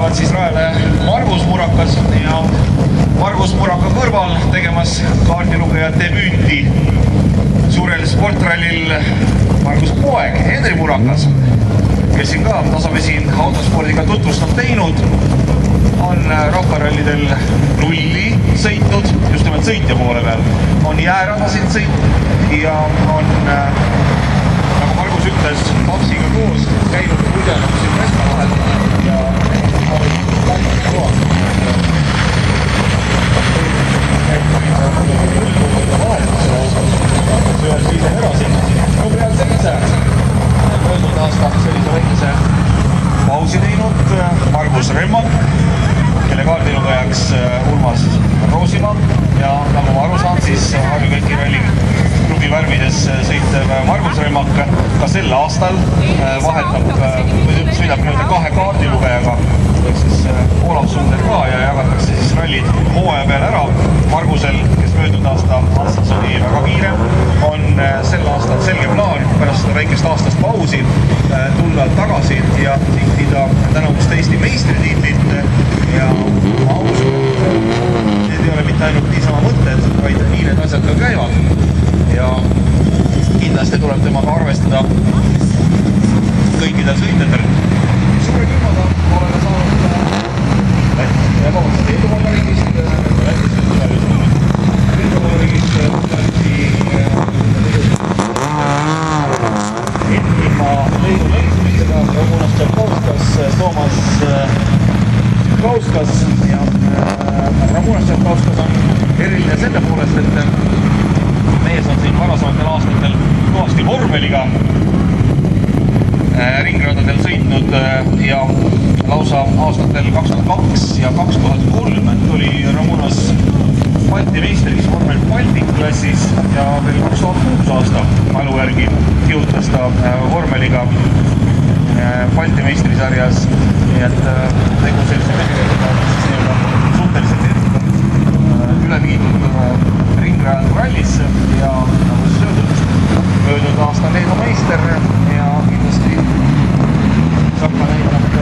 tulevad siis rajale Margus Murakas ja Margus Muraka kõrval tegemas kaardilugeja debüüti suurel sportrallil Margus poeg, Henri Murakas, kes siin ka tasapisi autospordiga tutvust on teinud, on rahvarallidel rulli sõitnud, just nimelt sõitja poole peal, on jääradasid sõitnud ja on, nagu Margus ütles, papsiga koos käinud pudenud siin Vesna vahel ja möödunud aasta sellise väikese pausi teinud Margus Remmak, kelle kaardilugejaks Urmas Roosimaa ja nagu ma aru saan, siis Harju Kõiki Ralli klubi värvides sõitev Margus Remmak ka sel aastal vahetab, sõidab nii-öelda kahe kaardilugejaga ehk siis Olavsunder ka ja jagatakse siis rallid hooaja peal ära. Margusel, kes möödunud aastas oli väga kiire, on sel aastal selge plaan pärast seda väikest aastast pausi tulla tagasi ja sihtida tänavust Eesti meistritiitlit ja ma usun, et need ei ole mitte ainult niisama mõtted, vaid nii need asjad ka käivad ja kindlasti tuleb temaga arvestada kõikidel sõitjatel. Suure külmaga oleme saanud Leedu Vabariigist, Leedu Vabariigist Etnimaa Leedu leidmisega Ramunas Tšakovskas, Toomas Kauskas ja Ramunas Tšakovskas on eriline selle poolest, et mees on siin varasematel aastatel kõvasti vormeliga ringradadel sõitnud ja lausa aastatel 2002 ja 2003 tuli Ramunas Balti meistriks vormel Baltic klassis ja veel 2006 aasta mälu järgi jõutas ta vormeliga Balti meistrisarjas, nii et tegu sellise mehega suhteliselt üle viidud ringrajad rallisse ja nagu siis öeldud, möödunud aasta Leedu meister ja kindlasti saab ka näidanud